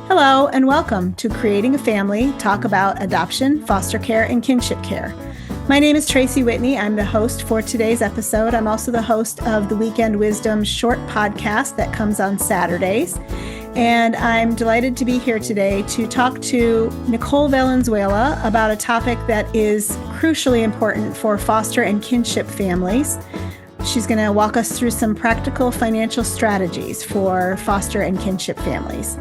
Hello and welcome to Creating a Family, talk about adoption, foster care, and kinship care. My name is Tracy Whitney. I'm the host for today's episode. I'm also the host of the Weekend Wisdom short podcast that comes on Saturdays. And I'm delighted to be here today to talk to Nicole Valenzuela about a topic that is crucially important for foster and kinship families. She's going to walk us through some practical financial strategies for foster and kinship families.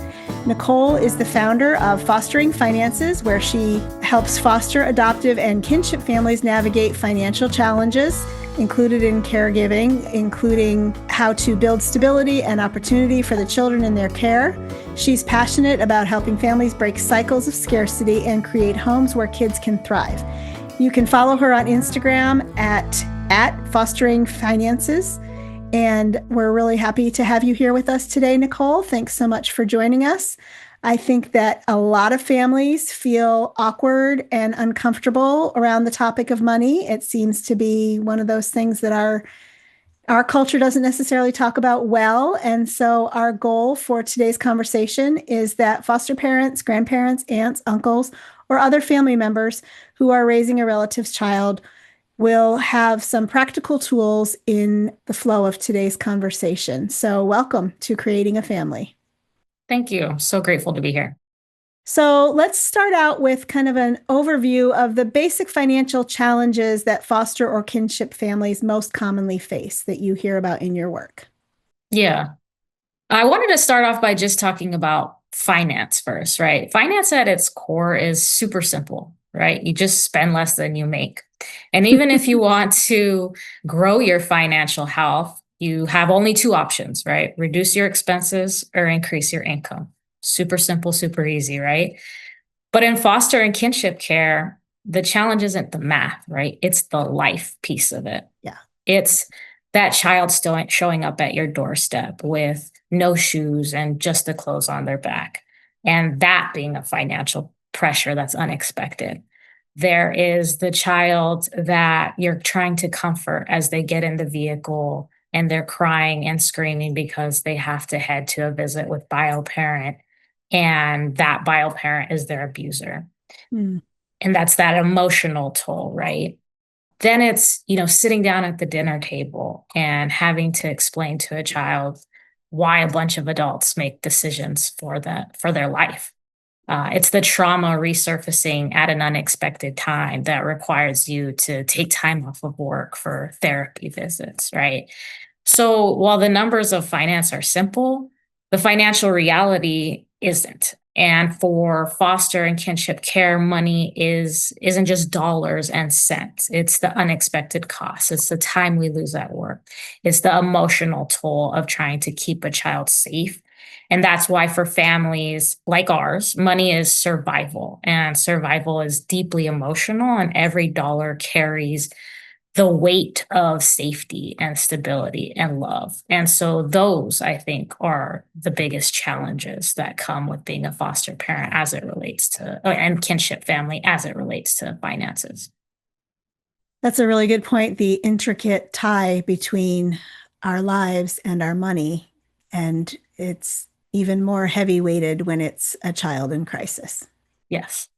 Nicole is the founder of Fostering Finances, where she helps foster, adoptive, and kinship families navigate financial challenges included in caregiving, including how to build stability and opportunity for the children in their care. She's passionate about helping families break cycles of scarcity and create homes where kids can thrive. You can follow her on Instagram at Fostering Finances. And we're really happy to have you here with us today, Nicole. Thanks so much for joining us. I think that a lot of families feel awkward and uncomfortable around the topic of money. It seems to be one of those things that our culture doesn't necessarily talk about well. And so our goal for today's conversation is that foster parents, grandparents, aunts, uncles, or other family members who are raising a relative's child will have some practical tools in the flow of today's conversation. So welcome to Creating a Family. Thank you. So grateful to be here. So let's start out with kind of an overview of the basic financial challenges that foster or kinship families most commonly face that you hear about in your work. Yeah. I wanted to start off by just talking about finance first, right? Finance at its core is super simple, right? You just spend less than you make. And even if you want to grow your financial health, you have only two options, right? Reduce your expenses or increase your income. Super simple, super easy, right? But in foster and kinship care, the challenge isn't the math, right? It's the life piece of it. Yeah. It's that child still showing up at your doorstep with no shoes and just the clothes on their back. And that being a financial pressure that's unexpected. There is the child that you're trying to comfort as they get in the vehicle and they're crying and screaming because they have to head to a visit with bio parent, and that bio parent is their abuser. Mm. And that's that emotional toll, right? Then it's, sitting down at the dinner table and having to explain to a child why a bunch of adults make decisions for their life. It's the trauma resurfacing at an unexpected time that requires you to take time off of work for therapy visits, right? So while the numbers of finance are simple, the financial reality isn't. And for foster and kinship care, money isn't just dollars and cents. It's the unexpected costs. It's the time we lose at work. It's the emotional toll of trying to keep a child safe. And that's why for families like ours, money is survival, and survival is deeply emotional, and every dollar carries the weight of safety and stability and love. And so those, I think, are the biggest challenges that come with being a foster parent as it relates to, and kinship family as it relates to finances. That's a really good point. The intricate tie between our lives and our money. And it's even more heavy weighted when it's a child in crisis. Yes.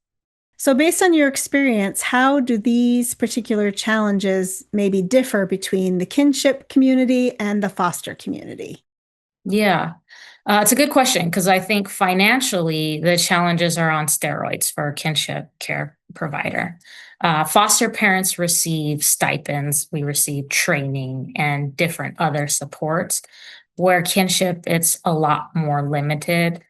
So based on your experience, how do these particular challenges maybe differ between the kinship community and the foster community? Yeah. It's a good question because I think financially, the challenges are on steroids for a kinship care provider. Foster parents receive stipends, we receive training and different other supports, where kinship, it's a lot more limited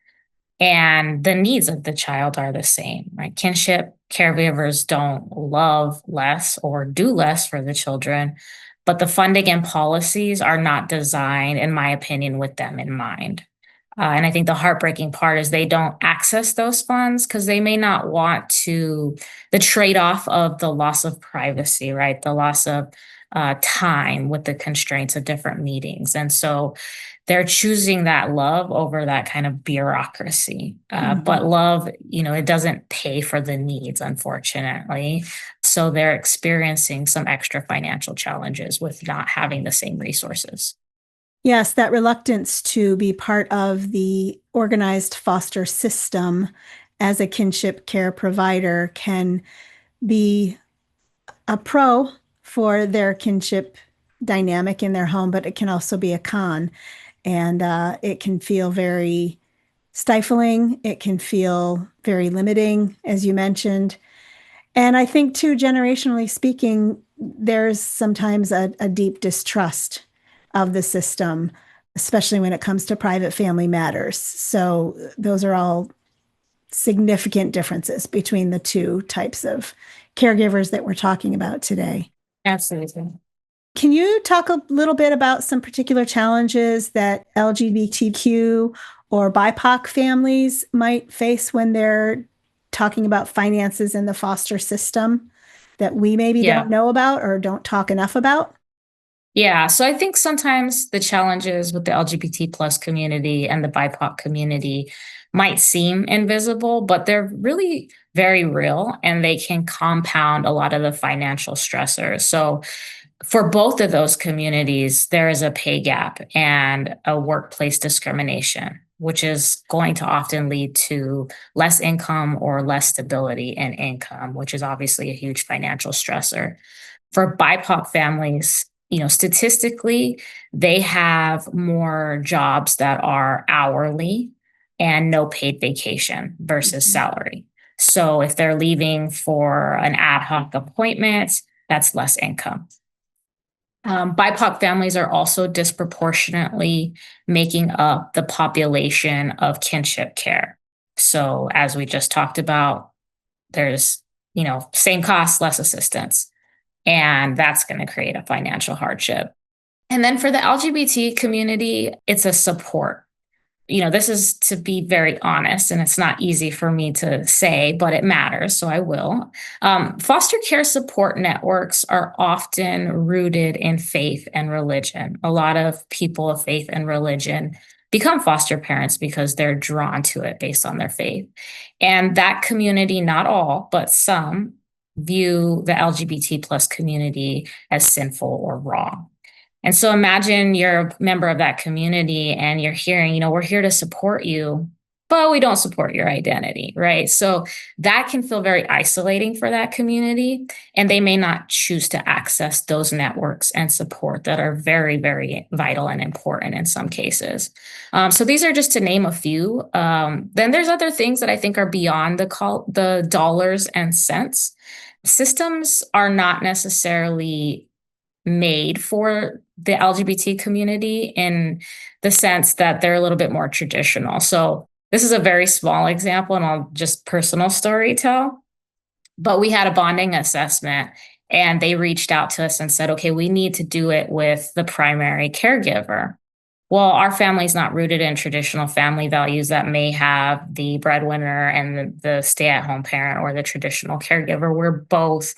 and the needs of the child are the same, right? Kinship caregivers don't love less or do less for the children, but the funding and policies are not designed, in my opinion, with them in mind. And I think the heartbreaking part is they don't access those funds because they may not want to, the trade off of the loss of privacy, right? The loss of time with the constraints of different meetings. And so they're choosing that love over that kind of bureaucracy. But love, it doesn't pay for the needs, unfortunately. So they're experiencing some extra financial challenges with not having the same resources. Yes, that reluctance to be part of the organized foster system as a kinship care provider can be a pro for their kinship dynamic in their home, but it can also be a con. And it can feel very stifling. It can feel very limiting, as you mentioned. And I think, too, generationally speaking, there's sometimes a deep distrust of the system, especially when it comes to private family matters. So, those are all significant differences between the two types of caregivers that we're talking about today. Absolutely. Can you talk a little bit about some particular challenges that LGBTQ or BIPOC families might face when they're talking about finances in the foster system that we maybe Yeah. don't know about or don't talk enough about? Yeah. So I think sometimes the challenges with the LGBT plus community and the BIPOC community might seem invisible, but they're really very real and they can compound a lot of the financial stressors. So for both of those communities, there is a pay gap and a workplace discrimination, which is going to often lead to less income or less stability in income, which is obviously a huge financial stressor. For BIPOC families, statistically, they have more jobs that are hourly and no paid vacation versus salary. So if they're leaving for an ad hoc appointment, that's less income. BIPOC families are also disproportionately making up the population of kinship care. So, as we just talked about, there's, same cost, less assistance, and that's going to create a financial hardship. And then for the LGBT community, it's a support. This is to be very honest, and it's not easy for me to say, but it matters, so I will. Foster care support networks are often rooted in faith and religion. A lot of people of faith and religion become foster parents because they're drawn to it based on their faith. And that community, not all, but some, view the LGBT plus community as sinful or wrong. And so imagine you're a member of that community and you're hearing, we're here to support you, but we don't support your identity, right? So that can feel very isolating for that community. And they may not choose to access those networks and support that are very, very vital and important in some cases. So these are just to name a few. Then there's other things that I think are beyond the dollars and cents. Systems are not necessarily made for the LGBT community in the sense that they're a little bit more traditional. So this is a very small example, and I'll just personal story tell. But we had a bonding assessment, and they reached out to us and said, okay, we need to do it with the primary caregiver. Well, our family's not rooted in traditional family values that may have the breadwinner and the stay-at-home parent or the traditional caregiver. We're both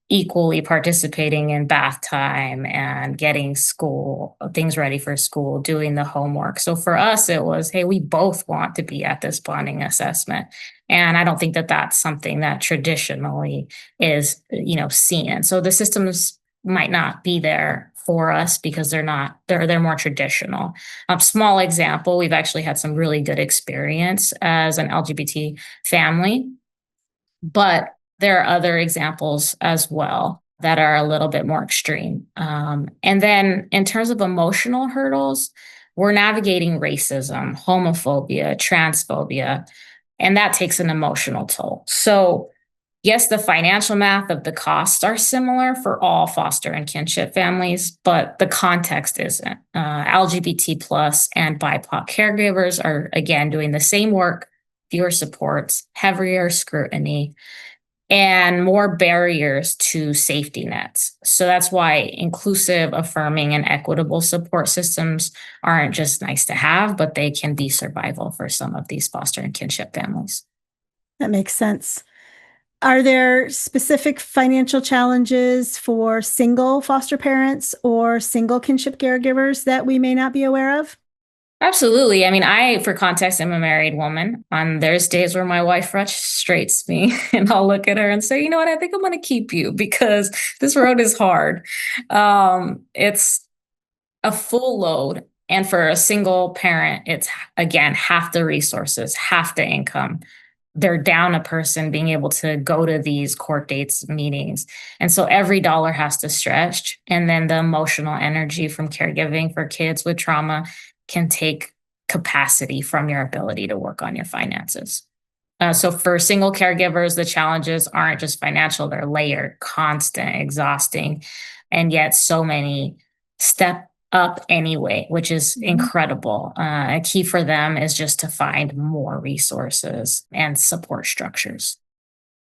equally participating in bath time and getting things ready for school, doing the homework. So for us, it was, hey, we both want to be at this bonding assessment. And I don't think that that's something that traditionally is, seen. So the systems might not be there for us because they're more traditional. Small example, we've actually had some really good experience as an LGBT family, but there are other examples as well that are a little bit more extreme. And then in terms of emotional hurdles, we're navigating racism, homophobia, transphobia, and that takes an emotional toll. So yes, the financial math of the costs are similar for all foster and kinship families, but the context isn't. LGBT plus and BIPOC caregivers are, again, doing the same work, fewer supports, heavier scrutiny, and more barriers to safety nets. So that's why inclusive, affirming, and equitable support systems aren't just nice to have, but they can be survival for some of these foster and kinship families. That makes sense. Are there specific financial challenges for single foster parents or single kinship caregivers that we may not be aware of? Absolutely. I mean, for context, I'm a married woman. And there's days where my wife frustrates me, and I'll look at her and say, you know what, I think I'm going to keep you because this road is hard. It's a full load And for a single parent, it's again half the resources, half the income. They're down a person being able to go to these court dates meetings. And so every dollar has to stretch. And then the emotional energy from caregiving for kids with trauma can take capacity from your ability to work on your finances. So for single caregivers, the challenges aren't just financial, they're layered, constant, exhausting, and yet so many step up anyway, which is incredible. A key for them is just to find more resources and support structures.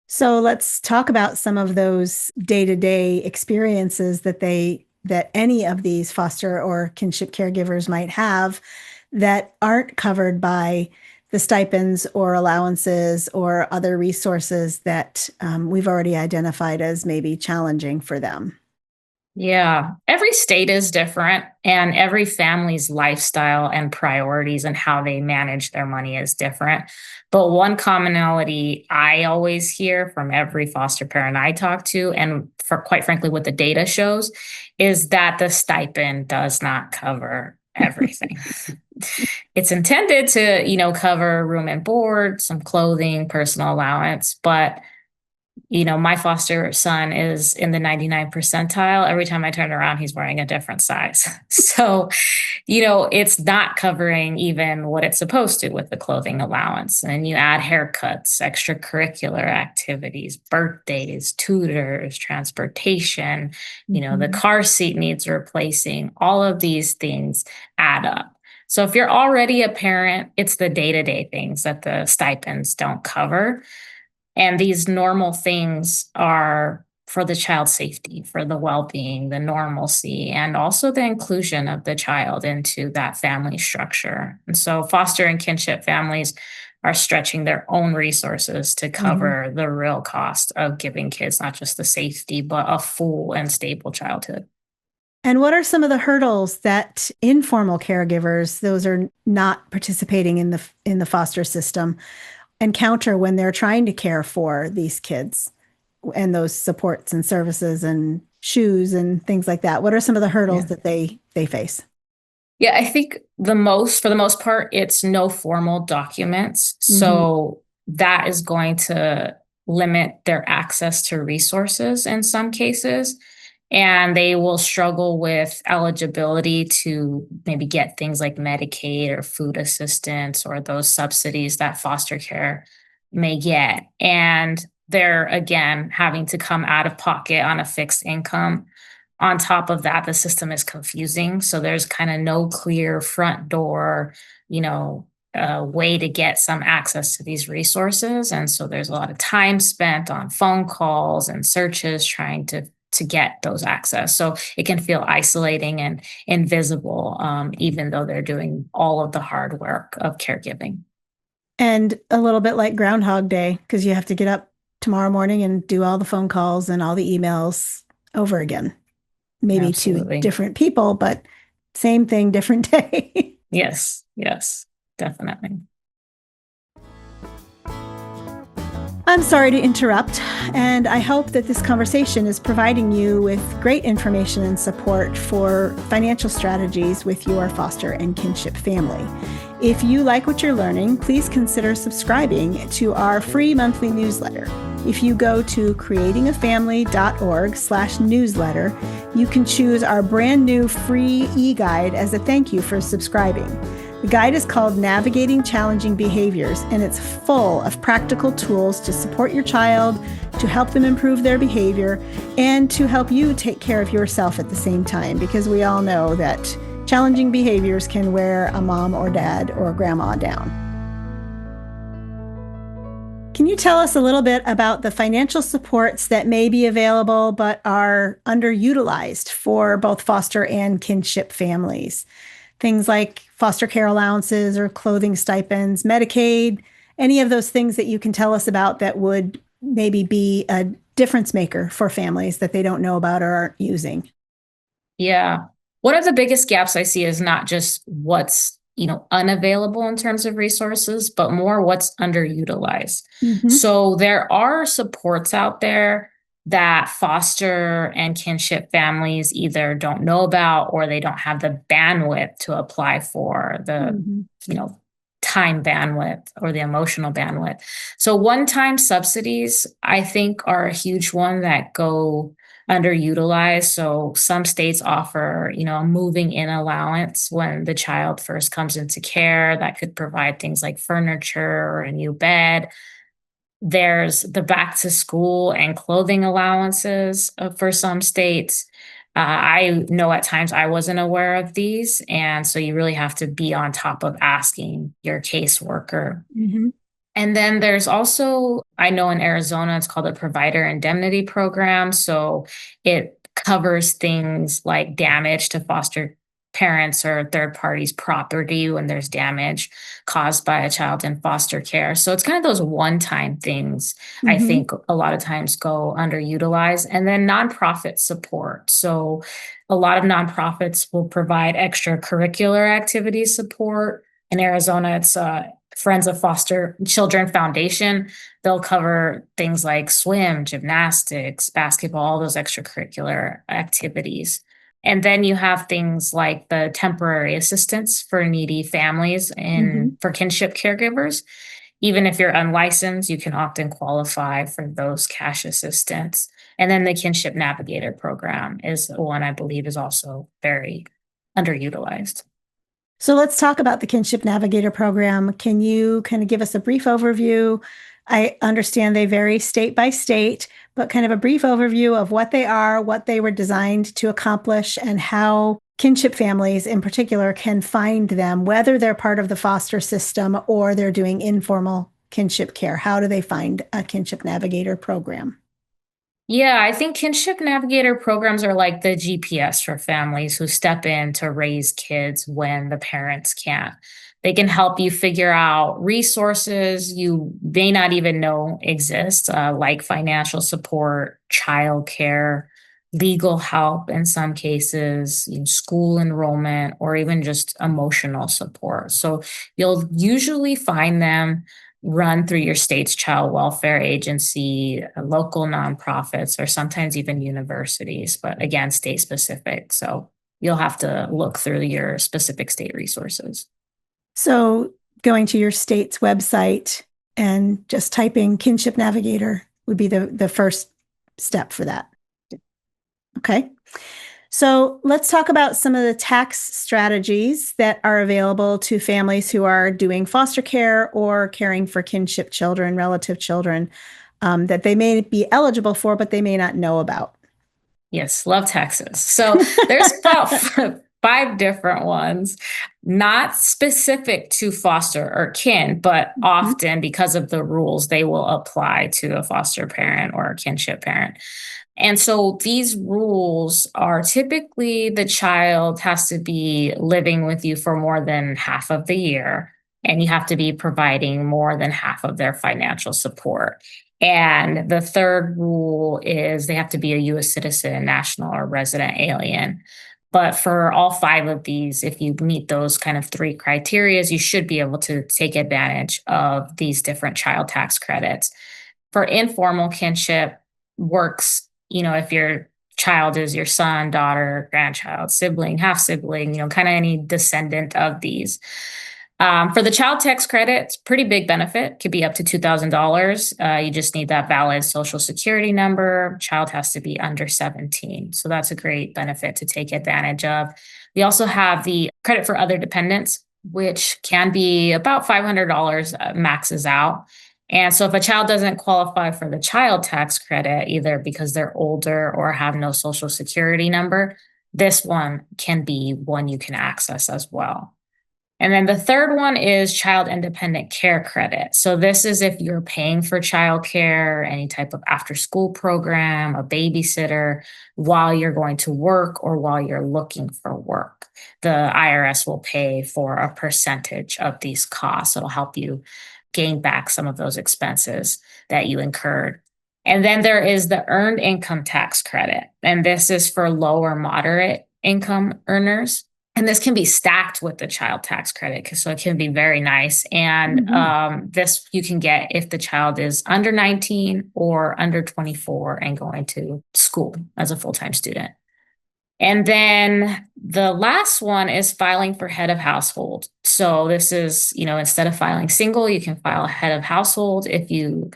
So let's talk about some of those day-to-day experiences that any of these foster or kinship caregivers might have that aren't covered by the stipends or allowances or other resources that we've already identified as maybe challenging for them. Yeah, every state is different, and every family's lifestyle and priorities and how they manage their money is different. But one commonality I always hear from every foster parent I talk to, and for quite frankly, what the data shows, is that the stipend does not cover everything. It's intended to, cover room and board, some clothing, personal allowance, but my foster son is in the 99 percentile. Every time I turn around, he's wearing a different size. So, it's not covering even what it's supposed to with the clothing allowance. And you add haircuts, extracurricular activities, birthdays, tutors, transportation, the car seat needs replacing. All of these things add up. So if you're already a parent, it's the day-to-day things that the stipends don't cover. And these normal things are for the child's safety, for the well-being, the normalcy, and also the inclusion of the child into that family structure. And so foster and kinship families are stretching their own resources to cover the real cost of giving kids not just the safety, but a full and stable childhood. And what are some of the hurdles that informal caregivers, those are not participating in the foster system, encounter when they're trying to care for these kids and those supports and services and shoes and things like that? What are some of the hurdles that they face? Yeah, I think for the most part, it's no formal documents. So that is going to limit their access to resources in some cases. And they will struggle with eligibility to maybe get things like Medicaid or food assistance or those subsidies that foster care may get. And they're, again, having to come out of pocket on a fixed income. On top of that, the system is confusing. So there's kind of no clear front door, way to get some access to these resources. And so there's a lot of time spent on phone calls and searches trying to get those access. So it can feel isolating and invisible, even though they're doing all of the hard work of caregiving. And a little bit like Groundhog Day, because you have to get up tomorrow morning and do all the phone calls and all the emails over again. Maybe Absolutely. to different people, but same thing, different day. Yes, definitely. I'm sorry to interrupt, and I hope that this conversation is providing you with great information and support for financial strategies with your foster and kinship family. If you like what you're learning, please consider subscribing to our free monthly newsletter. If you go to creatingafamily.org/newsletter, you can choose our brand new free e-guide as a thank you for subscribing. The guide is called Navigating Challenging Behaviors, and it's full of practical tools to support your child, to help them improve their behavior, and to help you take care of yourself at the same time, because we all know that challenging behaviors can wear a mom or dad or grandma down. Can you tell us a little bit about the financial supports that may be available but are underutilized for both foster and kinship families? Things like foster care allowances or clothing stipends, Medicaid, any of those things that you can tell us about that would maybe be a difference maker for families that they don't know about or aren't using. Yeah. One of the biggest gaps I see is not just what's, unavailable in terms of resources, but more what's underutilized. So there are supports out there that foster and kinship families either don't know about or they don't have the bandwidth to apply for the, Mhm. you know, time bandwidth or the emotional bandwidth. So one-time subsidies, I think, are a huge one that go underutilized. So some states offer, a moving in allowance when the child first comes into care that could provide things like furniture or a new bed. There's the back to school and clothing allowances for some states. I know at times I wasn't aware of these. And so you really have to be on top of asking your caseworker. Mhm. And then there's also, I know in Arizona, it's called a provider indemnity program. So it covers things like damage to foster parents or third parties' property when there's damage caused by a child in foster care. So it's kind of those one time things I Mhm. think a lot of times go underutilized. And then nonprofit support. So a lot of nonprofits will provide extracurricular activity support. In Arizona, it's Friends of Foster Children Foundation. They'll cover things like swim, gymnastics, basketball, all those extracurricular activities. And then you have things like the temporary assistance for needy families and Mhm. for kinship caregivers. Even if you're unlicensed, you can often qualify for those cash assistance. And then the Kinship Navigator program is one I believe is also very underutilized. So let's talk about the Kinship Navigator program. Can you kind of give us a brief overview? I understand they vary state by state, but kind of a brief overview of what they are, what they were designed to accomplish, and how kinship families in particular can find them, whether they're part of the foster system or they're doing informal kinship care. How do they find a Kinship Navigator program? Yeah, I think kinship navigator programs are like the GPS for families who step in to raise kids when the parents can't. They can help you figure out resources you may not even know exist, like financial support, childcare, legal help in some cases, school enrollment, or even just emotional support. So you'll usually find them run through your state's child welfare agency, local nonprofits, or sometimes even universities, but again, state specific. So you'll have to look through your specific state resources. So going to your state's website and just typing Kinship Navigator would be the first step for that. Okay. So let's talk about some of the tax strategies that are available to families who are doing foster care or caring for kinship children, relative children, that they may be eligible for, but they may not know about. Yes, love Texas. So there's about five different ones, not specific to foster or kin, but Mhm. often because of the rules, they will apply to a foster parent or a kinship parent. And so these rules are typically the child has to be living with you for more than half of the year, and you have to be providing more than half of their financial support. And the third rule is they have to be a US citizen, national, or resident alien. But for all five of these, if you meet those kind of three criterias, you should be able to take advantage of these different child tax credits. For informal kinship works, if your child is your son, daughter, grandchild, sibling, half sibling, kind of any descendant of these. For the child tax credit, it's pretty big benefit, could be up to $2,000. You just need that valid social security number. Child has to be under 17. So that's a great benefit to take advantage of. We also have the credit for other dependents, which can be about $500 maxes out. And so if a child doesn't qualify for the child tax credit, either because they're older or have no social security number, this one can be one you can access as well. And then the third one is child independent care credit. So this is if you're paying for childcare, any type of after school program, a babysitter, while you're going to work or while you're looking for work. The IRS will pay for a percentage of these costs. It'll help you gain back some of those expenses that you incurred. And then there is the earned income tax credit. And this is for low or moderate income earners. And this can be stacked with the child tax credit, so it can be very nice. And this you can get if the child is under 19 or under 24 and going to school as a full-time student. And then the last one is filing for head of household. So this is, instead of filing single, you can file head of household if you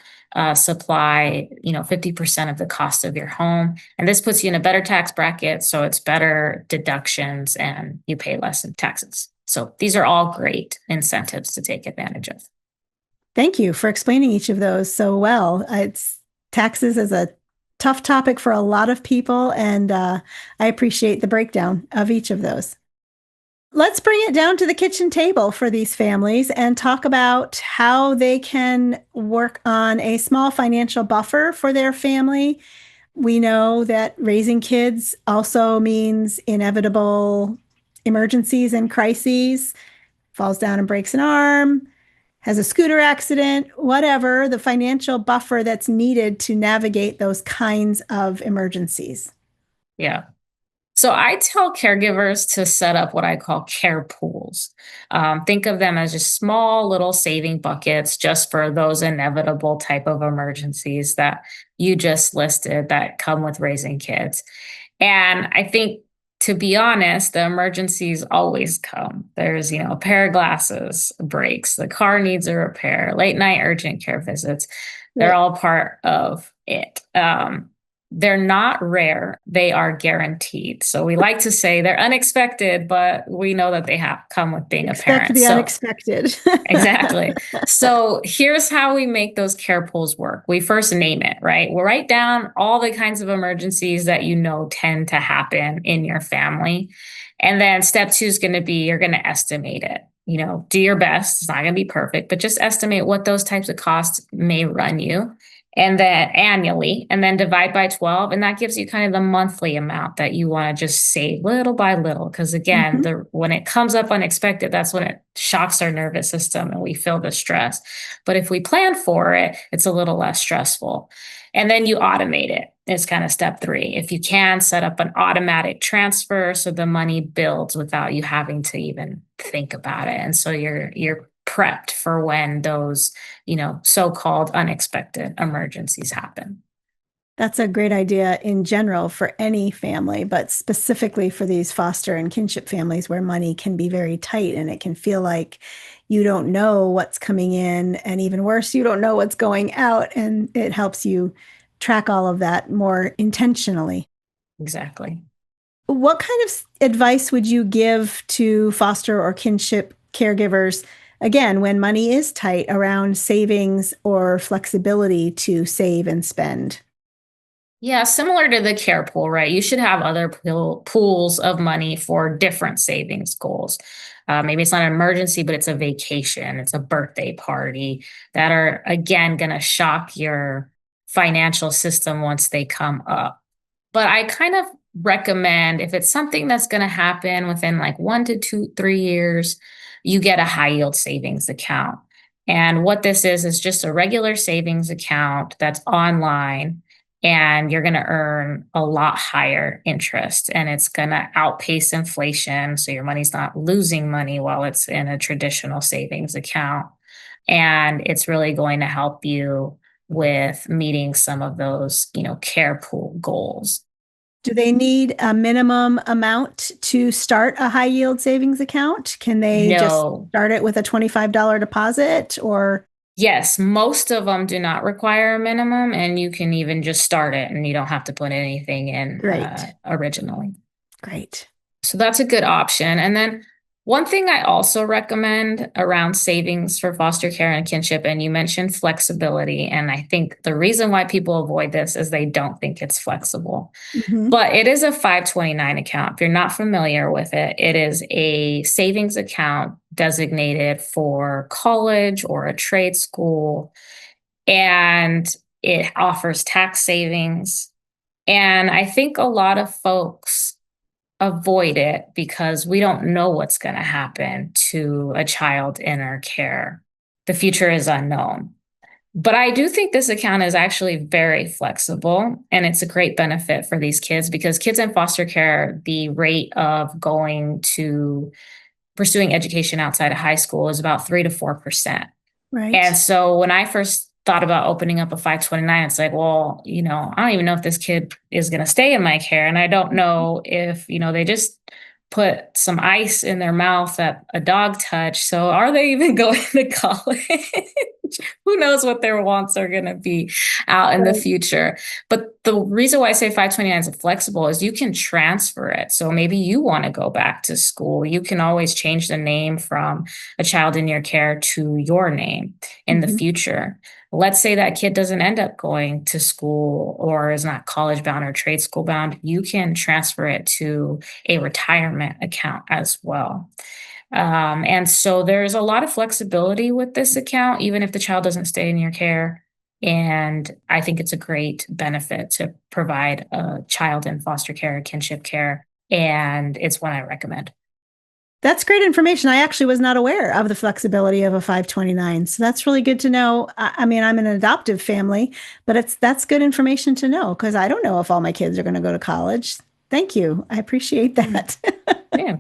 supply, 50% of the cost of your home. And this puts you in a better tax bracket. So it's better deductions and you pay less in taxes. So these are all great incentives to take advantage of. Thank you for explaining each of those so well. It's taxes is a tough topic for a lot of people, and I appreciate the breakdown of each of those. Let's bring it down to the kitchen table for these families and talk about how they can work on a small financial buffer for their family. We know that raising kids also means inevitable emergencies and crises. Falls down and breaks an arm, has a scooter accident, whatever, the financial buffer that's needed to navigate those kinds of emergencies. Yeah. So I tell caregivers to set up what I call care pools. Think of them as just small little saving buckets just for those inevitable type of emergencies that you just listed that come with raising kids. And I think, to be honest, the emergencies always come. There's, a pair of glasses breaks, the car needs a repair, late night urgent care visits. They're all part of it. They're not rare. They are guaranteed. So we like to say they're unexpected, but we know that they have come with being a parent. The unexpected. Exactly. So here's how we make those care pools work. We first name it, right? We'll write down all the kinds of emergencies that tend to happen in your family. And then step 2 is going to be, you're going to estimate it. Do your best. It's not going to be perfect, but just estimate what those types of costs may run you. And then annually, and then divide by 12. And that gives you kind of the monthly amount that you want to just save little by little. Because again, when it comes up unexpected, that's when it shocks our nervous system and we feel the stress. But if we plan for it, it's a little less stressful. And then you automate it. It's kind of step 3. If you can, set up an automatic transfer so the money builds without you having to even think about it. And so you're prepped for when those, so-called unexpected emergencies happen. That's a great idea in general for any family, but specifically for these foster and kinship families where money can be very tight and it can feel like you don't know what's coming in, and even worse, you don't know what's going out, and it helps you track all of that more intentionally. Exactly. What kind of advice would you give to foster or kinship caregivers, again, when money is tight, around savings or flexibility to save and spend? Yeah, similar to the care pool, right? You should have other pools of money for different savings goals. Maybe it's not an emergency, but it's a vacation, it's a birthday party that are, again, going to shock your financial system once they come up. But I kind of recommend, if it's something that's going to happen within like 1 to 2, 3 years, you get a high yield savings account. And what this is just a regular savings account that's online, and you're going to earn a lot higher interest, and it's going to outpace inflation. So your money's not losing money while it's in a traditional savings account. And it's really going to help you with meeting some of those, care pool goals. Do they need a minimum amount to start a high yield savings account? Can they just start it with a $25 deposit, or? Yes, most of them do not require a minimum, and you can even just start it and you don't have to put anything in originally. Great. So that's a good option. And then one thing I also recommend around savings for foster care and kinship, and you mentioned flexibility, and I think the reason why people avoid this is they don't think it's flexible. But it is a 529 account. If you're not familiar with it, it is a savings account designated for college or a trade school, and it offers tax savings. And I think a lot of folks avoid it because we don't know what's going to happen to a child in our care. The future is unknown. But I do think this account is actually very flexible, and it's a great benefit for these kids because kids in foster care, the rate of going to pursuing education outside of high school is about 3 to 4%. And Right. so when I first thought about opening up a 529, it's like, well, I don't even know if this kid is going to stay in my care. And I don't know if, they just put some ice in their mouth that a dog touched. So are they even going to college? Who knows what their wants are going to be out in the Right. future. But the reason why I say 529 is flexible is you can transfer it. So maybe you want to go back to school. You can always change the name from a child in your care to your name in the Mhm. future. Let's say that kid doesn't end up going to school or is not college bound or trade school bound. You can transfer it to a retirement account as well. And so there's a lot of flexibility with this account, even if the child doesn't stay in your care. And I think it's a great benefit to provide a child in foster care, kinship care, and it's one I recommend. That's great information. I actually was not aware of the flexibility of a 529. So that's really good to know. I mean, I'm an adoptive family, but that's good information to know because I don't know if all my kids are going to go to college. Thank you. I appreciate Mm. that. Yeah.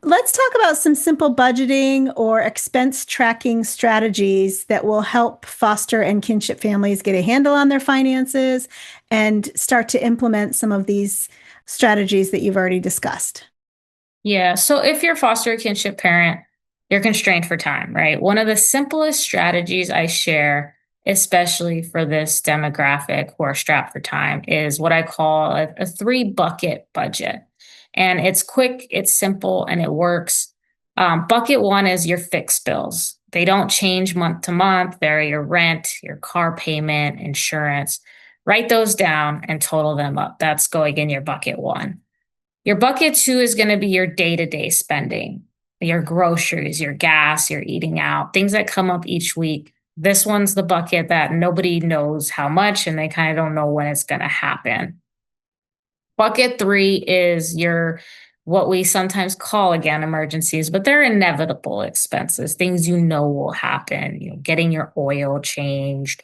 Let's talk about some simple budgeting or expense tracking strategies that will help foster and kinship families get a handle on their finances and start to implement some of these strategies that you've already discussed. Yeah. So if you're a foster kinship parent, you're constrained for time, right? One of the simplest strategies I share, especially for this demographic who are strapped for time, is what I call a 3 bucket budget. And it's quick, it's simple, and it works. Bucket one is your fixed bills. They don't change month to month. They're your rent, your car payment, insurance. Write those down and total them up. That's going in your bucket one. Your bucket two is going to be your day to day spending, your groceries, your gas, your eating out, things that come up each week. This one's the bucket that nobody knows how much and they kind of don't know when it's going to happen. Bucket three is your what we sometimes call again emergencies, but they're inevitable expenses, things will happen. Getting your oil changed,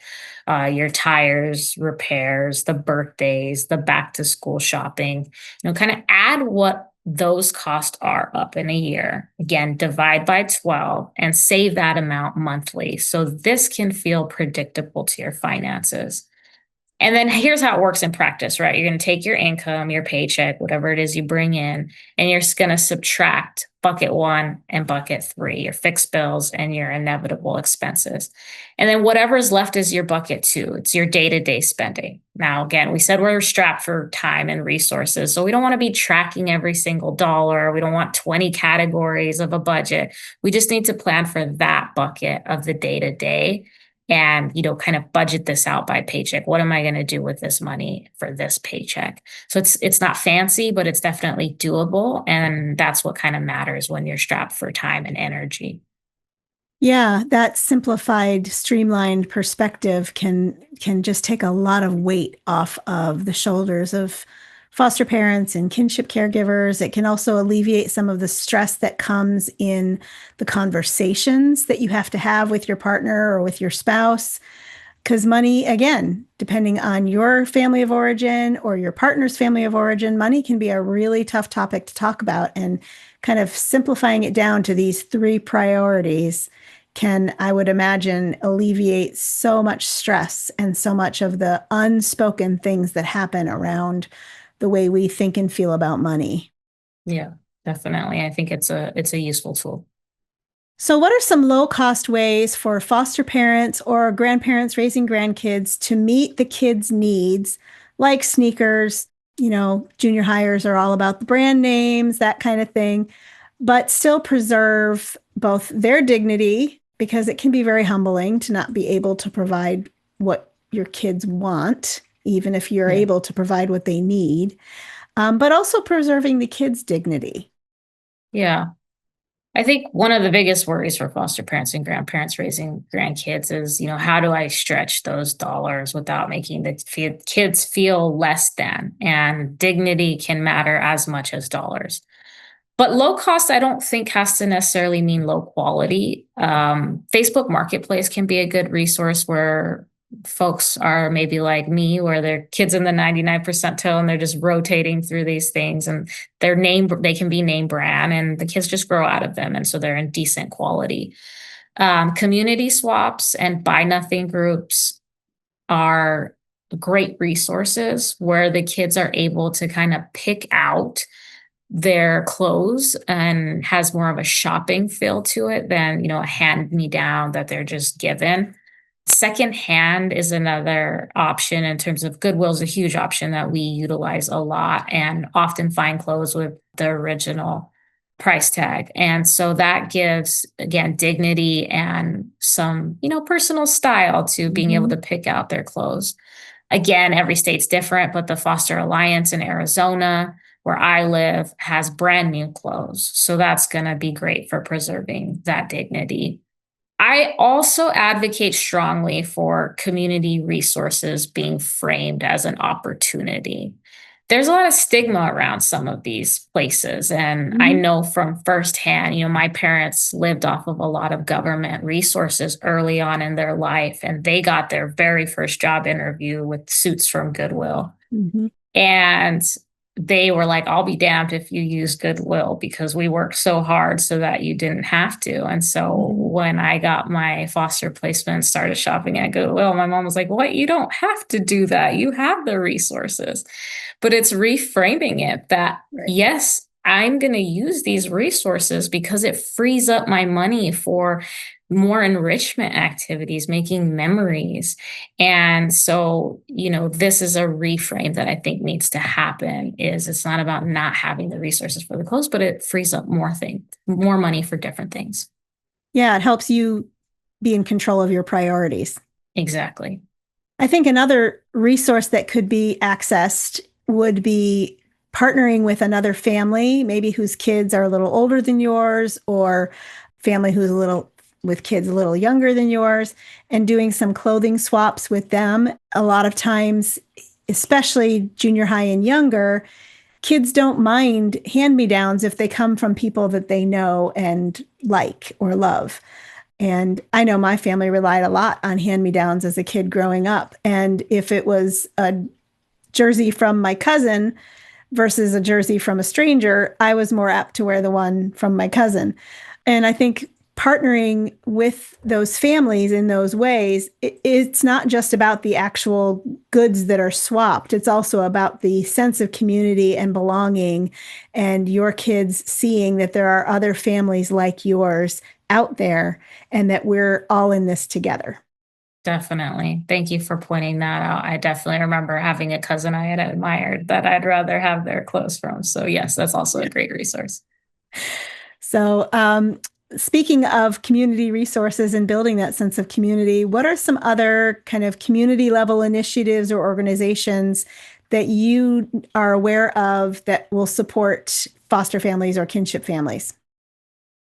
your tires repairs, the birthdays, the back to school shopping. Kind of add what those costs are up in a year. Again, divide by 12 and save that amount monthly. So this can feel predictable to your finances. And then here's how it works in practice, right? You're going to take your income, your paycheck, whatever it is you bring in, and you're just going to subtract bucket one and bucket three, your fixed bills and your inevitable expenses. And then whatever's left is your bucket two. It's your day to day spending. Now, again, we said we're strapped for time and resources. So we don't want to be tracking every single dollar. We don't want 20 categories of a budget. We just need to plan for that bucket of the day to day and kind of budget this out by paycheck. What am I going to do with this money for this paycheck? So it's not fancy, but it's definitely doable, and that's what kind of matters when you're strapped for time and energy. Yeah, that simplified, streamlined perspective can just take a lot of weight off of the shoulders of foster parents and kinship caregivers. It can also alleviate some of the stress that comes in the conversations that you have to have with your partner or with your spouse. Because money, again, depending on your family of origin or your partner's family of origin, money can be a really tough topic to talk about. And kind of simplifying it down to these 3 priorities can, I would imagine, alleviate so much stress and so much of the unspoken things that happen around the way we think and feel about money. Yeah, definitely. I think it's a useful tool. So, what are some low cost ways for foster parents or grandparents raising grandkids to meet the kids' needs, like sneakers? Junior hires are all about the brand names, that kind of thing, but still preserve both their dignity, because it can be very humbling to not be able to provide what your kids want, even if you're Yeah. able to provide what they need, but also preserving the kids' dignity. Yeah. I think one of the biggest worries for foster parents and grandparents raising grandkids is, how do I stretch those dollars without making the kids feel less than? And dignity can matter as much as dollars. But low cost, I don't think has to necessarily mean low quality. Facebook Marketplace can be a good resource where folks are maybe like me, where they're kids in the 99 percentile and they're just rotating through these things, and they can be name brand and the kids just grow out of them. And so they're in decent quality. Community swaps and buy nothing groups are great resources where the kids are able to kind of pick out their clothes and has more of a shopping feel to it than, a hand me down that they're just given. Secondhand is another option in terms of Goodwill is a huge option that we utilize a lot and often find clothes with the original price tag. And so that gives, again, dignity and some, personal style to being able to pick out their clothes. Again, every state's different, but the Foster Alliance in Arizona, where I live, has brand new clothes. So that's going to be great for preserving that dignity. I also advocate strongly for community resources being framed as an opportunity. There's a lot of stigma around some of these places. And I know from firsthand, my parents lived off of a lot of government resources early on in their life, and they got their very first job interview with suits from Goodwill. And they were like, I'll be damned if you use Goodwill because we worked so hard so that you didn't have to. And so when I got my foster placement and started shopping at Goodwill, my mom was like, what? You don't have to do that. You have the resources. But it's reframing it that, yes, I'm going to use these resources because it frees up my money for more enrichment activities, making memories. And so, this is a reframe that I think needs to happen. It's not about not having the resources for the clothes, but it frees up more money for different things. Yeah, it helps you be in control of your priorities. Exactly. I think another resource that could be accessed would be partnering with another family, maybe whose kids are a little older than yours, or family who's with kids a little younger than yours, and doing some clothing swaps with them. A lot of times, especially junior high and younger, kids don't mind hand-me-downs if they come from people that they know and like or love. And I know my family relied a lot on hand-me-downs as a kid growing up. And if it was a jersey from my cousin versus a jersey from a stranger, I was more apt to wear the one from my cousin. And I think partnering with those families in those ways, it's not just about the actual goods that are swapped. It's also about the sense of community and belonging, and your kids seeing that there are other families like yours out there and that we're all in this together. Definitely. Thank you for pointing that out. I definitely remember having a cousin I had admired that I'd rather have their clothes from. So yes, that's also a great resource. So, speaking of community resources and building that sense of community, what are some other kind of community level initiatives or organizations that you are aware of that will support foster families or kinship families?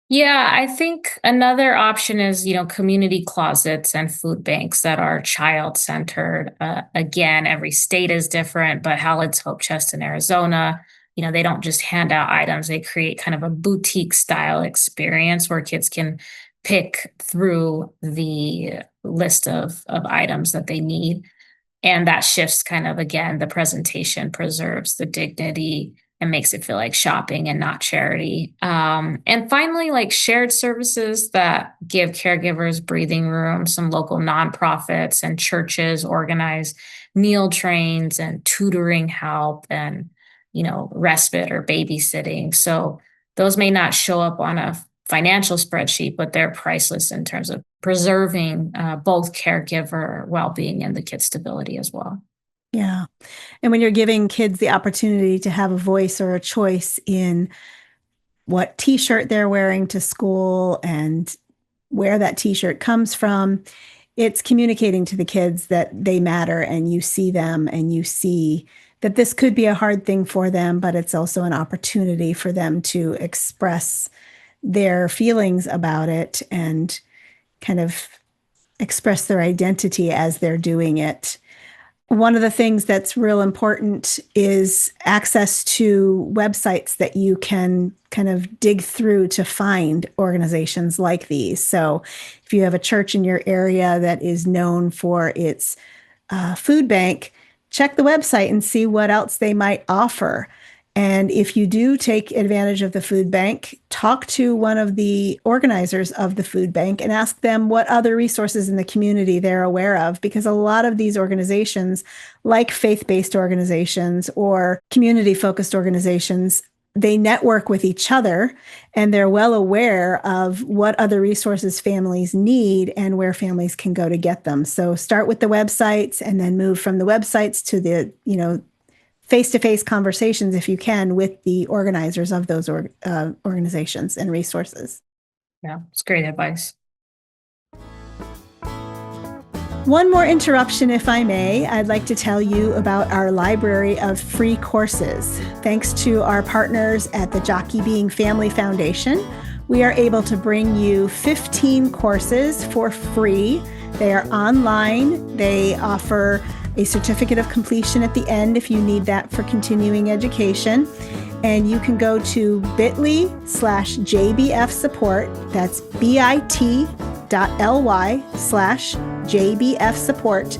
Yeah, I think another option is, community closets and food banks that are child-centered. Again, every state is different, but Howlett's Hope Chest in Arizona, they don't just hand out items. They create kind of a boutique style experience where kids can pick through the list of items that they need. And that shifts kind of, again, the presentation preserves the dignity and makes it feel like shopping and not charity. And finally, like shared services that give caregivers breathing room. Some local nonprofits and churches organize meal trains and tutoring help and, respite or babysitting. So those may not show up on a financial spreadsheet, but they're priceless in terms of preserving both caregiver well-being and the kid's stability as well. Yeah. And when you're giving kids the opportunity to have a voice or a choice in what t-shirt they're wearing to school and where that t-shirt comes from, it's communicating to the kids that they matter and you see them and you see that this could be a hard thing for them, but it's also an opportunity for them to express their feelings about it and kind of express their identity as they're doing it. One of the things that's real important is access to websites that you can kind of dig through to find organizations like these. So if you have a church in your area that is known for its food bank, check the website and see what else they might offer. And if you do take advantage of the food bank, talk to one of the organizers of the food bank and ask them what other resources in the community they're aware of, because a lot of these organizations, like faith-based organizations or community-focused organizations, they network with each other and they're well aware of what other resources families need and where families can go to get them. So start with the websites and then move from the websites to the, face-to-face conversations, if you can, with the organizers of those organizations and resources. Yeah, it's great advice. One more interruption, if I may. I'd like to tell you about our library of free courses. Thanks to our partners at the Jockey Being Family Foundation, we are able to bring you 15 courses for free. They are online. They offer a certificate of completion at the end if you need that for continuing education. And you can go to bit.ly/JBF support. That's bit.ly/JBF support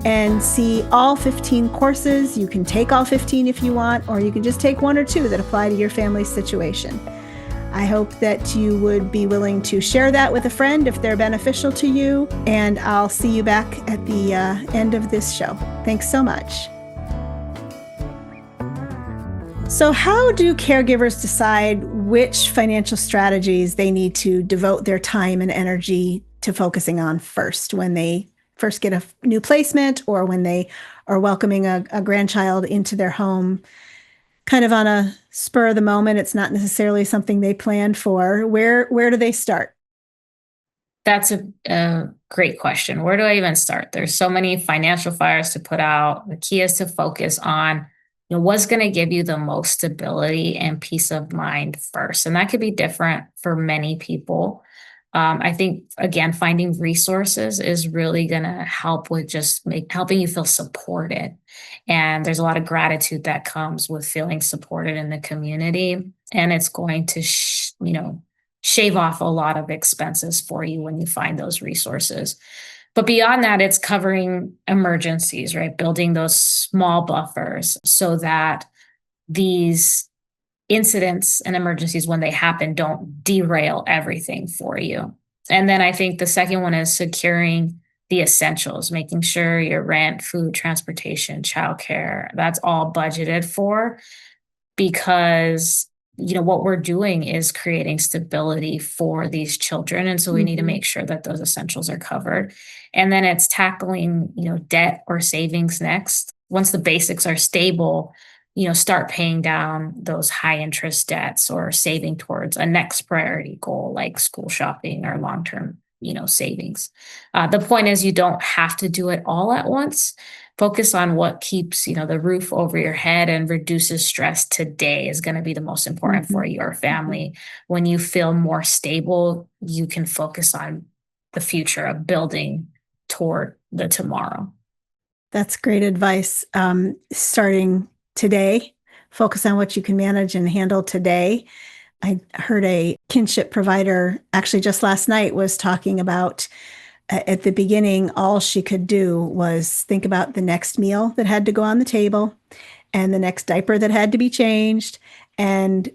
and see all 15 courses. You can take all 15 if you want, or you can just take one or two that apply to your family's situation. I hope that you would be willing to share that with a friend if they're beneficial to you. And I'll see you back at the end of this show. Thanks so much. So how do caregivers decide which financial strategies they need to devote their time and energy to focusing on first when they first get a new placement or when they are welcoming a grandchild into their home? Kind of on a spur of the moment, it's not necessarily something they planned for. Where do they start? That's a great question. Where do I even start? There's so many financial fires to put out. The key is to focus on what's going to give you the most stability and peace of mind first. And that could be different for many people. I think, again, finding resources is really going to help with just helping you feel supported. And there's a lot of gratitude that comes with feeling supported in the community. And it's going to, shave off a lot of expenses for you when you find those resources. But beyond that, it's covering emergencies, right? Building those small buffers so that these incidents and emergencies, when they happen, don't derail everything for you. And then I think the second one is securing the essentials, making sure your rent, food, transportation, childcare, that's all budgeted for, because what we're doing is creating stability for these children. And so we need to make sure that those essentials are covered. And then it's tackling, debt or savings next. Once the basics are stable, start paying down those high interest debts or saving towards a next priority goal like school shopping or long-term, savings. The point is you don't have to do it all at once. Focus on what keeps, the roof over your head and reduces stress today is going to be the most important for your family. When you feel more stable, you can focus on the future of building toward the tomorrow. That's great advice. Starting today, focus on what you can manage and handle today. I heard a kinship provider actually just last night was talking about at the beginning, all she could do was think about the next meal that had to go on the table and the next diaper that had to be changed. And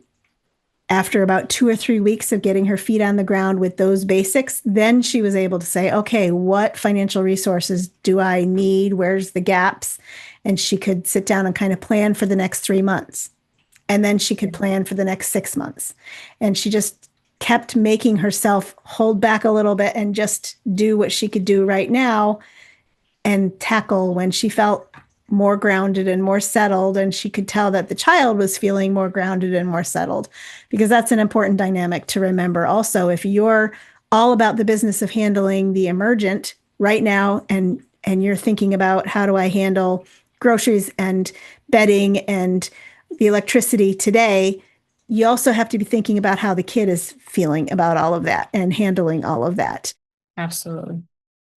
after about 2 or 3 weeks of getting her feet on the ground with those basics, then she was able to say, okay, what financial resources do I need? Where's the gaps? And she could sit down and kind of plan for the next 3 months. And then she could plan for the next 6 months. And she just kept making herself hold back a little bit and just do what she could do right now and tackle when she felt more grounded and more settled. And she could tell that the child was feeling more grounded and more settled, because that's an important dynamic to remember. Also, if you're all about the business of handling the emergent right now, and you're thinking about how do I handle groceries and bedding and the electricity today, you also have to be thinking about how the kid is feeling about all of that and handling all of that. Absolutely.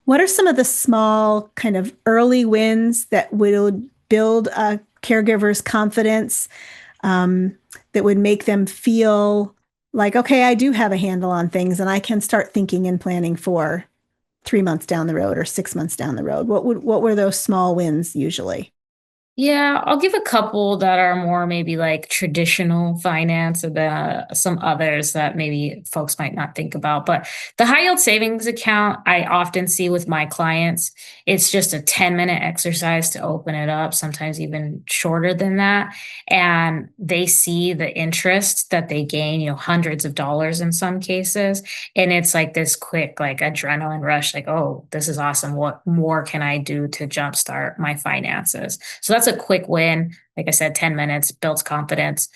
What are some of the small kind of early wins that would build a caregiver's confidence, um, that would make them feel like, okay, I do have a handle on things and I can start thinking and planning for 3 months down the road or 6 months down the road? What were those small wins usually? Yeah, I'll give a couple that are more maybe like traditional finance, and then some others that maybe folks might not think about. But the high yield savings account, I often see with my clients, it's just a 10-minute exercise to open it up, sometimes even shorter than that. And they see the interest that they gain, hundreds of dollars in some cases. And it's like this quick, like adrenaline rush, like, oh, this is awesome. What more can I do to jumpstart my finances? So that's a quick win. Like I said, 10 minutes builds confidence.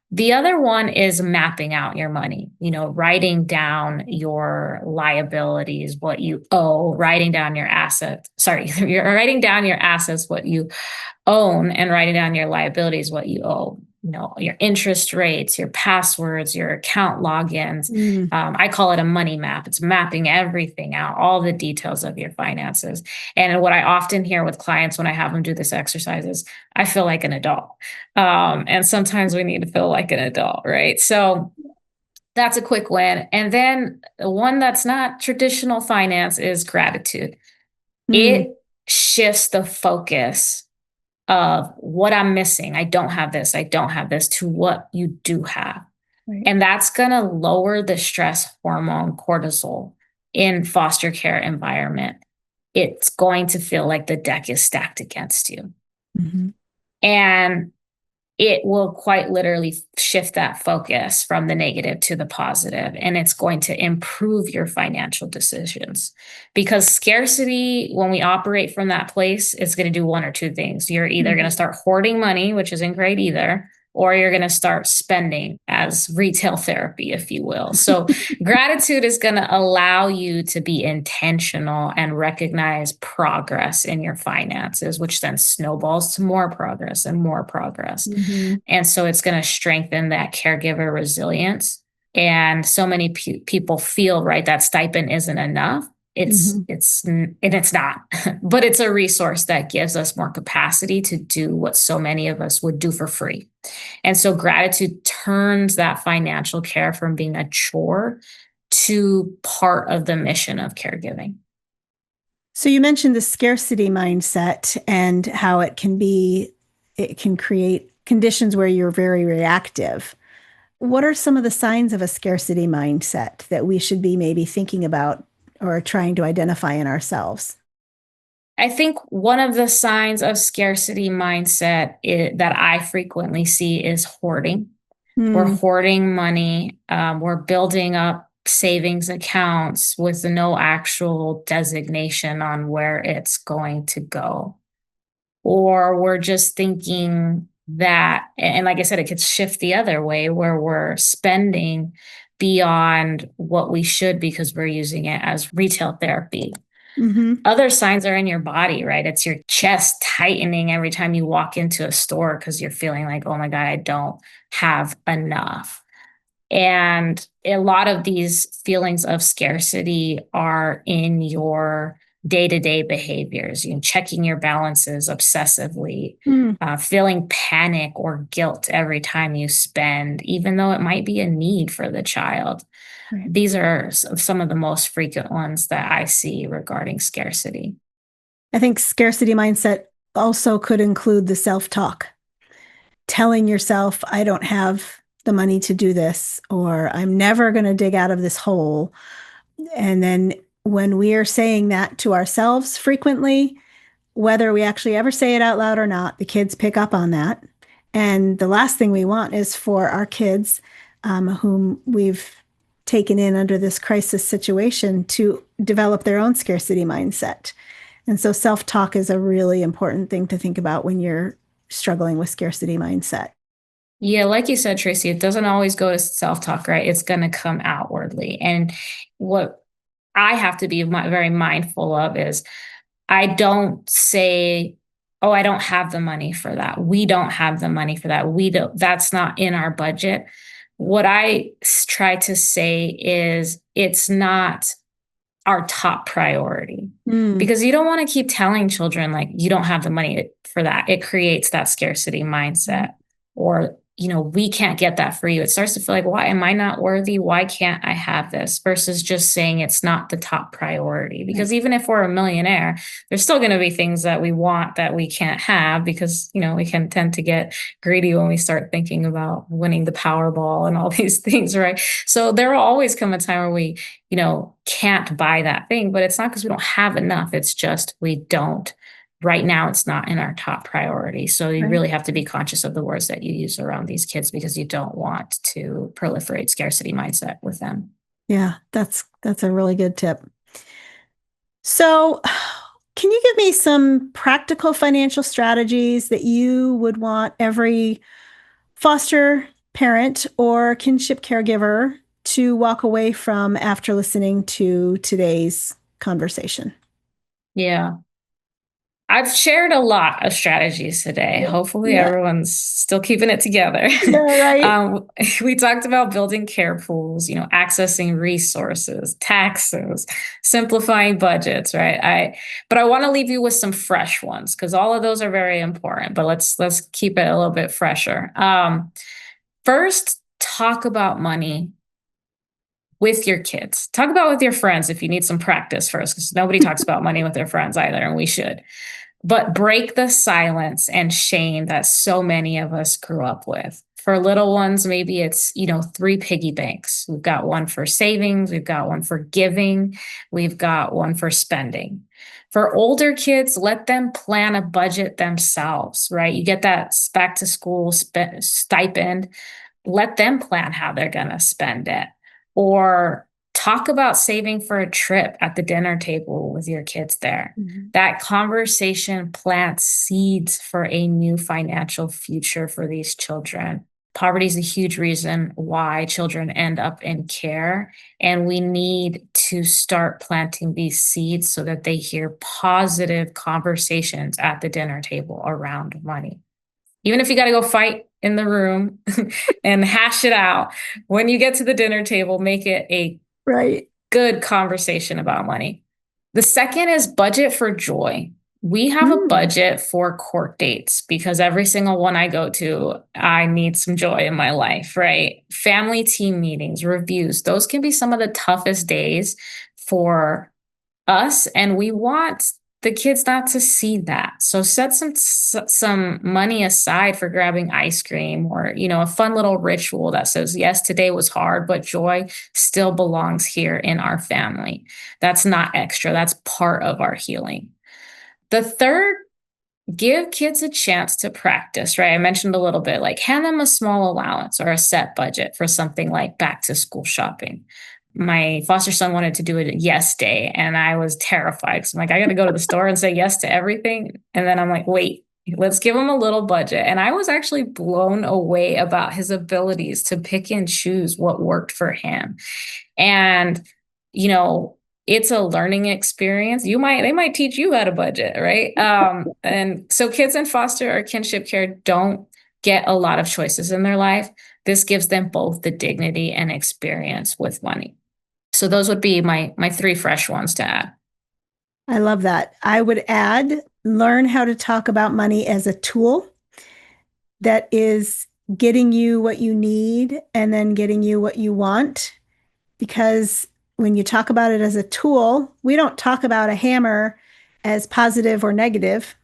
The other one is mapping out your money, writing down your liabilities, what you owe, writing down your assets. Sorry, you're writing down your assets, what you own, and writing down your liabilities, what you owe. Your interest rates, your passwords, your account logins. Mm, I call it a money map. It's mapping everything out, all the details of your finances. And what I often hear with clients when I have them do this exercise is, I feel like an adult. And sometimes we need to feel like an adult, right? So that's a quick win. And then one that's not traditional finance is gratitude. mm, It shifts the focus of what I'm missing. I don't have this. I don't have this, to what you do have. right. And that's going to lower the stress hormone cortisol in foster care environment. It's going to feel like the deck is stacked against you. Mhm. And it will quite literally shift that focus from the negative to the positive, and it's going to improve your financial decisions. Because scarcity, when we operate from that place, it's going to do one or two things. You're either going to Mhm. start hoarding money, which isn't great either, or you're going to start spending as retail therapy, if you will. So gratitude is going to allow you to be intentional and recognize progress in your finances, which then snowballs to more progress and more progress. Mhm. And so it's going to strengthen that caregiver resilience. And so many people feel, right, that stipend isn't enough. Mhm. And it's not, but it's a resource that gives us more capacity to do what so many of us would do for free. And so gratitude turns that financial care from being a chore to part of the mission of caregiving. So you mentioned the scarcity mindset and how it can create conditions where you're very reactive. What are some of the signs of a scarcity mindset that we should be maybe thinking about or trying to identify in ourselves? I think one of the signs of scarcity mindset that I frequently see is hoarding. We're Hmm. hoarding money. We're building up savings accounts with no actual designation on where it's going to go. Or we're just thinking that, and like I said, it could shift the other way where we're spending beyond what we should because we're using it as retail therapy. Hmm. Other signs are in your body, right? It's your chest tightening every time you walk into a store because you're feeling like, oh my God, I don't have enough. And a lot of these feelings of scarcity are in your day-to-day behaviors, checking your balances obsessively, Hmm. feeling panic or guilt every time you spend, even though it might be a need for the child. Right. These are some of the most frequent ones that I see regarding scarcity. I think scarcity mindset also could include the self-talk, telling yourself, I don't have the money to do this, or I'm never going to dig out of this hole. And then when we are saying that to ourselves frequently, whether we actually ever say it out loud or not, the kids pick up on that. And the last thing we want is for our kids, whom we've taken in under this crisis situation, to develop their own scarcity mindset. And so self talk is a really important thing to think about when you're struggling with scarcity mindset. Yeah, like you said, Tracy, it doesn't always go to self-talk, right? It's going to come outwardly. And what I have to be very mindful of is I don't say, oh, I don't have the money for that. We don't have the money for that. That's not in our budget. What I try to say is it's not our top priority. Mm. Because you don't want to keep telling children like you don't have the money for that. It creates that scarcity mindset. Or, we can't get that for you. It starts to feel like, why am I not worthy? Why can't I have this? Versus just saying it's not the top priority. Because even if we're a millionaire, there's still going to be things that we want that we can't have because, we can tend to get greedy when we start thinking about winning the Powerball and all these things, right? So there will always come a time where we, can't buy that thing, but it's not because we don't have enough. It's just we don't. Right now, it's not in our top priority. So you really have to be conscious of the words that you use around these kids because you don't want to proliferate scarcity mindset with them. Yeah, that's a really good tip. So, can you give me some practical financial strategies that you would want every foster parent or kinship caregiver to walk away from after listening to today's conversation? Yeah. I've shared a lot of strategies today. Hopefully, everyone's still keeping it together. Yeah, right. We talked about building care pools, accessing resources, taxes, simplifying budgets, right? But I want to leave you with some fresh ones because all of those are very important. But let's keep it a little bit fresher. First, talk about money with your kids. Talk about it with your friends if you need some practice first, because nobody talks about money with their friends either, and we should. But break the silence and shame that so many of us grew up with. For little ones, maybe it's, 3 piggy banks. We've got one for savings, we've got one for giving, we've got one for spending. For older kids, let them plan a budget themselves, right? You get that back to school stipend. Let them plan how they're going to spend it. Or talk about saving for a trip at the dinner table with your kids there. That conversation plants seeds for a new financial future for these children. Poverty is a huge reason why children end up in care, and we need to start planting these seeds so that they hear positive conversations at the dinner table around money. Even if you got to go fight in the room and hash it out, when you get to the dinner table, make it a good conversation about money. The second is budget for joy. We have a budget for court dates because every single one I go to, I need some joy in my life, right? Family team meetings, reviews, those can be some of the toughest days for us, and we want the kids not to see that. So set some money aside for grabbing ice cream or, a fun little ritual that says, yes, today was hard, but joy still belongs here in our family. That's not extra. That's part of our healing. The third, give kids a chance to practice, right? I mentioned a little bit, like hand them a small allowance or a set budget for something like back to school shopping. My foster son wanted to do a yes day, and I was terrified. So I'm like, I got to go to the store and say yes to everything. And then I'm like, wait, let's give him a little budget. And I was actually blown away about his abilities to pick and choose what worked for him. And, it's a learning experience. They might teach you how to budget, right? And so kids in foster or kinship care don't get a lot of choices in their life. This gives them both the dignity and experience with money. So those would be my 3 fresh ones to add. I love that. I would add, learn how to talk about money as a tool that is getting you what you need and then getting you what you want. Because when you talk about it as a tool, we don't talk about a hammer as positive or negative.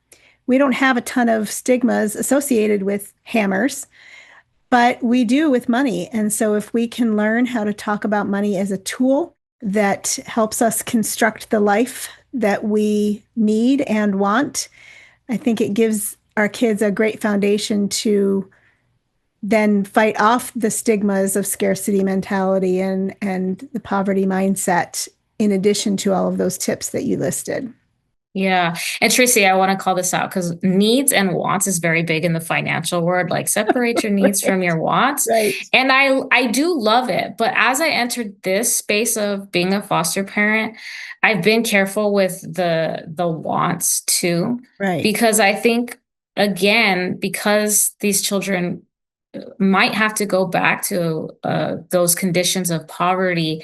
We don't have a ton of stigmas associated with hammers, but we do with money. And so if we can learn how to talk about money as a tool that helps us construct the life that we need and want, I think it gives our kids a great foundation to then fight off the stigmas of scarcity mentality and the poverty mindset, in addition to all of those tips that you listed. Yeah. And Tracy, I want to call this out because needs and wants is very big in the financial world. Like separate your needs from your wants. And I do love it. But as I entered this space of being a foster parent, I've been careful with the wants too. Because I think, again, because these children might have to go back to those conditions of poverty,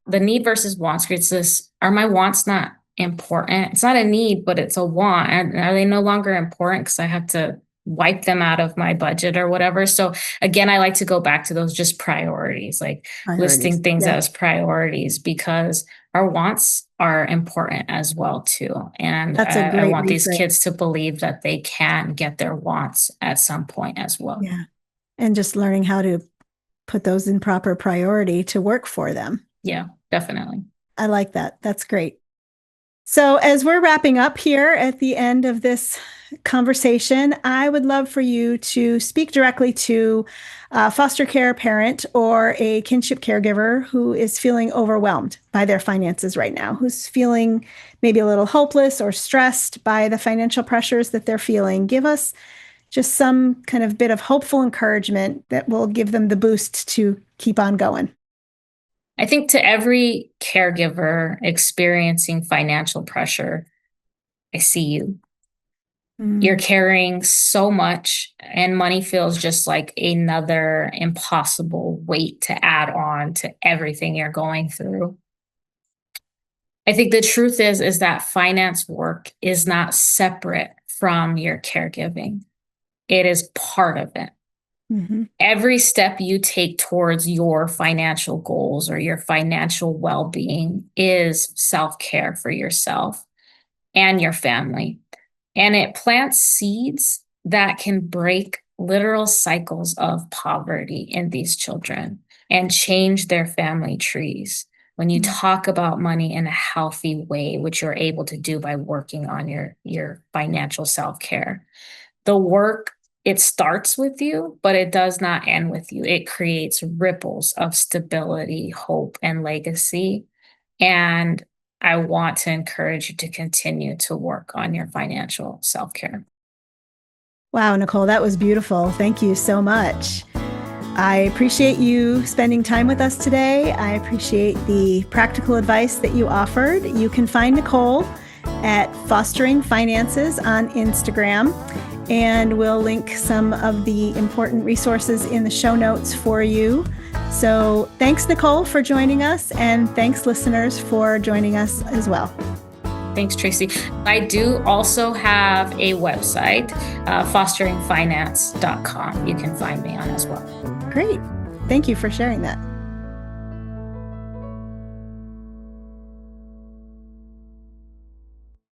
the need versus wants creates this, are my wants not important? It's not a need, but it's a want. And are they no longer important because I have to wipe them out of my budget or whatever? So again, I like to go back to those just priorities, like listing things as priorities, because our wants are important as well too. And I want these kids to believe that they can get their wants at some point as well. Yeah. And just learning how to put those in proper priority to work for them. Yeah, definitely. I like that. That's great. So as we're wrapping up here at the end of this conversation, I would love for you to speak directly to a foster care parent or a kinship caregiver who is feeling overwhelmed by their finances right now, who's feeling maybe a little hopeless or stressed by the financial pressures that they're feeling. Give us just some kind of bit of hopeful encouragement that will give them the boost to keep on going. I think to every caregiver experiencing financial pressure, I see you. You're carrying so much, and money feels just like another impossible weight to add on to everything you're going through. I think the truth is that finance work is not separate from your caregiving. It is part of it. Mm-hmm. Every step you take towards your financial goals or your financial well-being is self-care for yourself and your family. And it plants seeds that can break literal cycles of poverty in these children and change their family trees. When you talk about money in a healthy way, which you're able to do by working on your financial self-care, the work, it starts with you, but it does not end with you. It creates ripples of stability, hope, and legacy. And I want to encourage you to continue to work on your financial self-care. Wow, Nicole, that was beautiful. Thank you so much. I appreciate you spending time with us today. I appreciate the practical advice that you offered. You can find Nicole at Fostering Finances on Instagram, and we'll link some of the important resources in the show notes for you. So thanks, Nicole, for joining us, and thanks, listeners, for joining us as well. Thanks, Tracy. I do also have a website, fosteringfinance.com. You can find me on as well. Great. Thank you for sharing that.